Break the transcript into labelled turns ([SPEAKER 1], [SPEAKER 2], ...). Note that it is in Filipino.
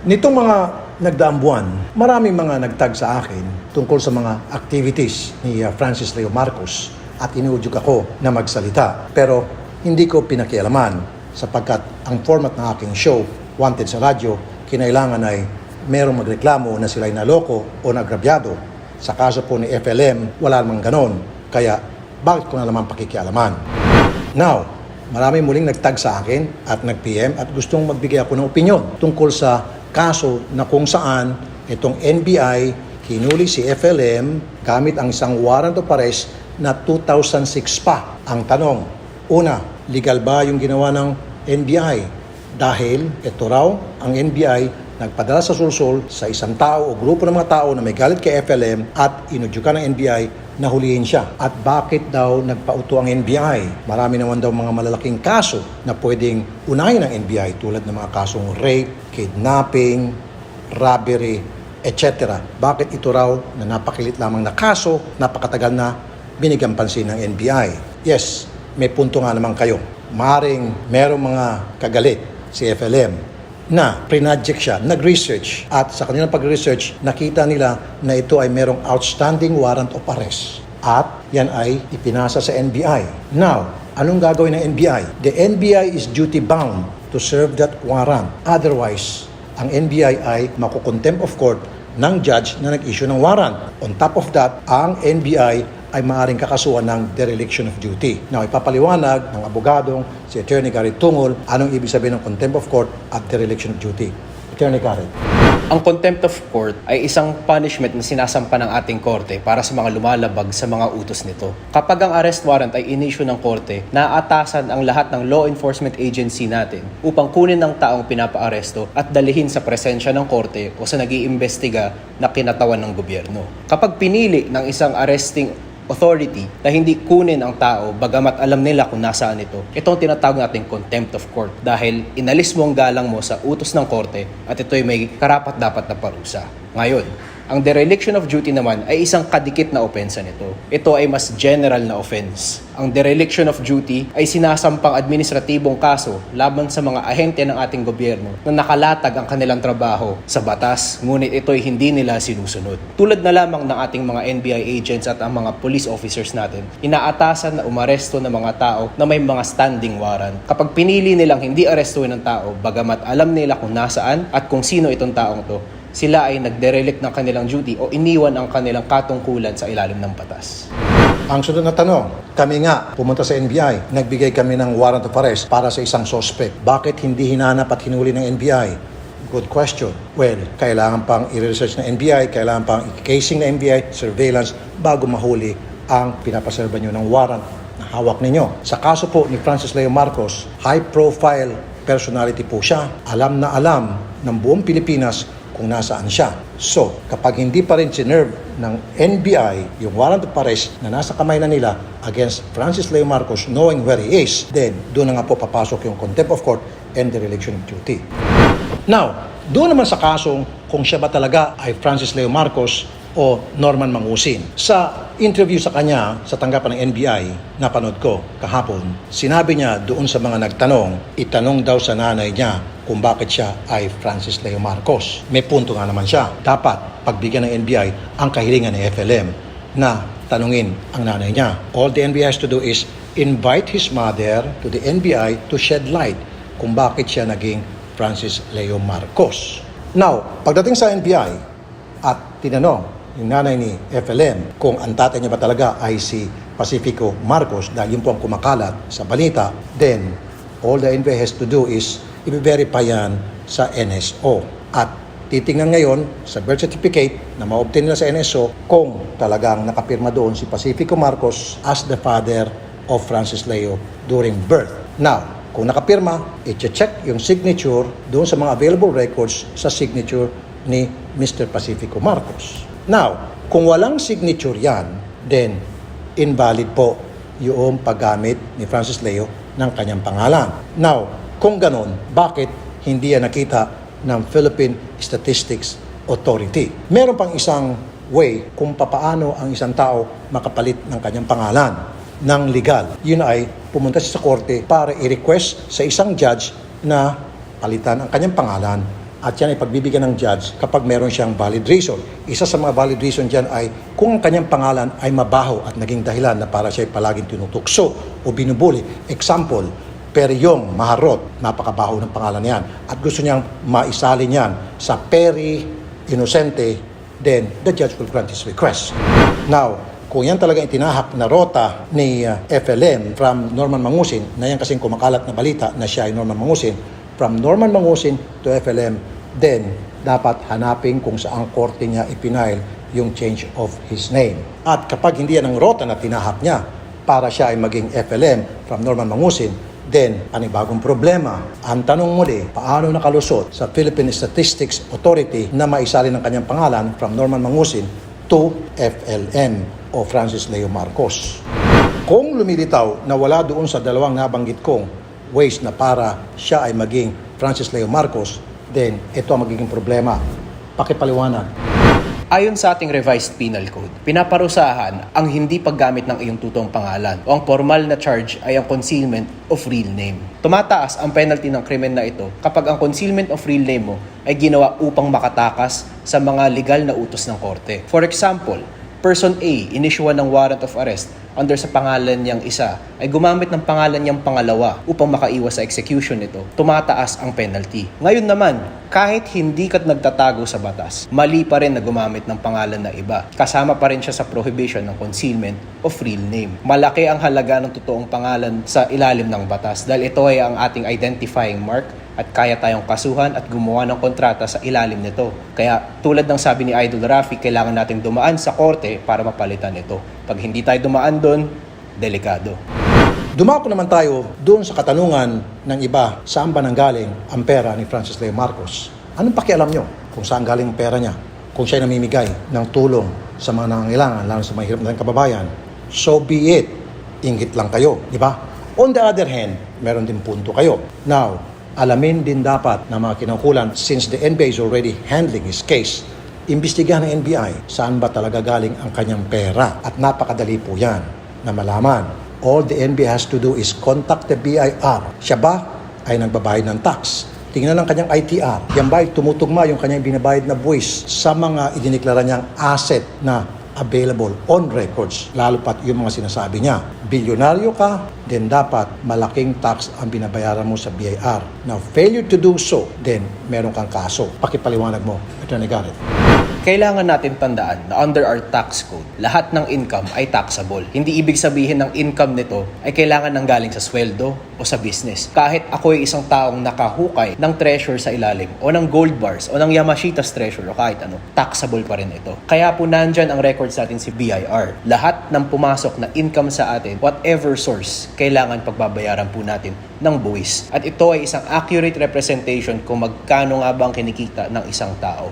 [SPEAKER 1] Nitong mga nagdaang buwan, maraming mga nagtag sa akin tungkol sa mga activities ni Francis Leo Marcos at inuudyok ako na magsalita. Pero hindi ko pinakialaman sapagkat ang format ng aking show, Wanted sa Radyo, kinailangan ay merong magreklamo na sila'y naloko o nagrabyado. Sa kaso po ni FLM, wala namang ganon. Kaya bakit ko na naman pakikialaman? Now, marami muling nagtag sa akin at nag-PM at gustong magbigay ako ng opinyon tungkol sa kaso na kung saan itong NBI hinuli si FLM gamit ang isang warrant of arrest na 2006 pa. Ang tanong, una, legal ba yung ginawa ng NBI? Dahil ito raw ang NBI nagpadala sa sulsol sa isang tao o grupo ng mga tao na may galit kay FLM at inudyukan ng NBI na hulihin siya. At bakit daw nagpauto ang NBI? Marami naman daw mga malalaking kaso na pwedeng unahin ng NBI tulad ng mga kasong rape, kidnapping, robbery, etc. Bakit ito raw na napakilit lamang na kaso, napakatagal na binigyan pansin ng NBI? Yes, may punto nga naman kayo. Maring merong mga kagalit si FLM na pre-project siya, nag-research at sa kanilang pag-research nakita nila na ito ay merong outstanding warrant of arrest at yan ay ipinasa sa NBI. Now, anong gagawin ng NBI? The NBI is duty bound to serve that warrant. Otherwise, ang NBI ay makukontempt of court ng judge na nag-issue ng warrant. On top of that, ang NBI ay maaaring kakasuhan ng dereliction of duty. Now, ipapaliwanag ng abogadong si Attorney Garrett Tungol anong ibig sabihin ng contempt of court at dereliction of duty. Attorney Garrett.
[SPEAKER 2] Ang contempt of court ay isang punishment na sinasampa ng ating korte para sa mga lumalabag sa mga utos nito. Kapag ang arrest warrant ay in-issue ng korte, naaatasan ang lahat ng law enforcement agency natin upang kunin ng taong pinapaaresto at dalhin sa presensya ng korte o sa nag-iimbestiga na kinatawan ng gobyerno. Kapag pinili ng isang arresting authority na hindi kunin ang tao bagamat alam nila kung nasaan ito, ito ang tinatawag nating contempt of court dahil inalis mo ang galang mo sa utos ng korte at ito'y may karapat-dapat na parusa. Ngayon, ang dereliction of duty naman ay isang kadikit na opensa nito. Ito ay mas general na offense. Ang dereliction of duty ay sinasampang administratibong kaso laban sa mga ahente ng ating gobyerno na nakalatag ang kanilang trabaho sa batas, ngunit ito'y hindi nila sinusunod. Tulad na lamang ng ating mga NBI agents at ang mga police officers natin, inaatasan na umaresto ng mga tao na may mga standing warrant. Kapag pinili nilang hindi arestuin ng tao, bagamat alam nila kung nasaan at kung sino itong taong to, sila ay nagderelict ng kanilang duty o iniwan ang kanilang katungkulan sa ilalim ng batas.
[SPEAKER 1] Ang sunod na tanong, kami nga pumunta sa NBI, nagbigay kami ng warrant of arrest para sa isang suspect. Bakit hindi hinanap at hinuli ng NBI? Good question. Well, kailangan pang i-research ng NBI, kailangan pang i-casing ng NBI, surveillance, bago mahuli ang pinapaserba nyo ng warrant na hawak ninyo. Sa kaso po ni Francis Leo Marcos, high-profile personality po siya. Alam na alam ng buong Pilipinas kung nasaan siya. So, kapag hindi pa rin sinerve ng NBI yung warrant of arrest na nasa kamay na nila against Francis Leo Marcos knowing where he is, then doon na nga po papasok yung contempt of court and dereliction of duty. Now, doon naman sa kasong kung siya ba talaga ay Francis Leo Marcos o Norman Mangusin. Sa interview sa kanya sa tanggapan ng NBI na panood ko kahapon, sinabi niya doon sa mga nagtanong, itanong daw sa nanay niya kung bakit siya ay Francis Leo Marcos. May punto nga naman siya. Dapat pagbigyan ng NBI ang kahilingan ng FLM na tanungin ang nanay niya. All the NBI has to do is invite his mother to the NBI to shed light kung bakit siya naging Francis Leo Marcos. Now, pagdating sa NBI at tinanong yung nanay ni FLM kung ang tatay niya ba talaga ay si Pacifico Marcos dahil yun po ang kumakalat sa balita, then all the NBI has to do is i-verify yan sa NSO. At titingnan ngayon sa birth certificate na ma-obtain nila sa NSO kung talagang nakapirma doon si Pacifico Marcos as the father of Francis Leo during birth. Now, kung nakapirma, i-check yung signature doon sa mga available records sa signature ni Mr. Pacifico Marcos. Now, kung walang signature yan, then invalid po yung paggamit ni Francis Leo ng kanyang pangalan. Now, kung ganon, bakit hindi yan nakita ng Philippine Statistics Authority? Meron pang isang way kung papaano ang isang tao makapalit ng kanyang pangalan ng legal. Yun ay pumunta siya sa korte para i-request sa isang judge na palitan ang kanyang pangalan At yan ay pagbibigyan ng judge kapag meron siyang valid reason. Isa sa mga valid reason dyan ay kung ang kanyang pangalan ay mabaho at naging dahilan na para siya ay palaging tinutukso o binubuli. Example, Peryong Maharot, napakabaho ng pangalan niyan. At gusto niyang maisali niyan sa Peri Inosente, then the judge will grant his request. Now, kung yan talaga itinahak na rota ni FLM from Norman Mangusin, na yan kasing kumakalat na balita na siya ay Norman Mangusin, from Norman Mangusin to FLM, then dapat hanapin kung saang korte niya ipinail yung change of his name. At kapag hindi yan ang rota na tinahak niya para siya ay maging FLM from Norman Mangusin, then panibagong problema. Ang tanong muli, paano nakalusot sa Philippine Statistics Authority na maisali ng kanyang pangalan from Norman Mangusin to FLM o Francis Leo Marcos? Kung lumilitaw na wala doon sa dalawang nabanggit kong ways na para siya ay maging Francis Leo Marcos, then ito ang magiging problema. Pakipaliwanag.
[SPEAKER 2] Ayon sa ating revised penal code, pinaparusahan ang hindi paggamit ng iyong totoong pangalan o ang formal na charge ay ang concealment of real name. Tumataas ang penalty ng krimen na ito kapag ang concealment of real name mo ay ginawa upang makatakas sa mga legal na utos ng korte. For example, Person A, inisyuan ng warrant of arrest under sa pangalan niyang isa, ay gumamit ng pangalan niyang pangalawa upang makaiwas sa execution nito. Tumataas ang penalty. Ngayon naman, kahit hindi ka nagtatago sa batas, mali pa rin na gumamit ng pangalan na iba. Kasama pa rin siya sa prohibition ng concealment of real name. Malaki ang halaga ng totoong pangalan sa ilalim ng batas dahil ito ay ang ating identifying mark at kaya tayong kasuhan at gumawa ng kontrata sa ilalim nito. Kaya tulad ng sabi ni Idol Rafi, kailangan nating dumaan sa korte para mapalitan ito. Pag hindi tayo dumaan doon, delikado.
[SPEAKER 1] Dumako naman tayo doon sa katanungan ng iba, saan ba nanggaling ang pera ni Francis Leo Marcos? Anong pakialam nyo kung saan galing ang pera niya? Kung siya namimigay ng tulong sa mga nangangailangan, lalo sa mga hirap na kababayan, so be it. Inggit lang kayo, di ba? On the other hand, meron din punto kayo. Now, alamin din dapat ng mga kinangkulan, since the NBI is already handling his case, imbestigahan ng NBI saan ba talaga galing ang kanyang pera. At napakadali po yan na malaman. All the NBI has to do is contact the BIR. Siya ba ay nagbabayad ng tax? Tingnan ang kanyang ITR. Yan ba ay tumutugma yung kanyang binabayad na buwis sa mga idineklara niyang asset na available on records, lalo pat yung mga sinasabi niya. Bilyonaryo ka, then dapat malaking tax ang binabayaran mo sa BIR. Now, failure to do so, then meron kang kaso. Pakipaliwanag mo, Attorney Garrett.
[SPEAKER 2] Kailangan natin tandaan na under our tax code, lahat ng income ay taxable. Hindi ibig sabihin ng income nito ay kailangan nang galing sa sweldo o sa business. Kahit ako ay isang taong nakahukay ng treasure sa ilalim o ng gold bars o ng Yamashita's treasure o kahit ano, taxable pa rin ito. Kaya po nandyan ang records natin si BIR. Lahat ng pumasok na income sa atin, whatever source, kailangan pagbabayaran po natin ng buwis. At ito ay isang accurate representation kung magkano nga ba ang kinikita ng isang tao.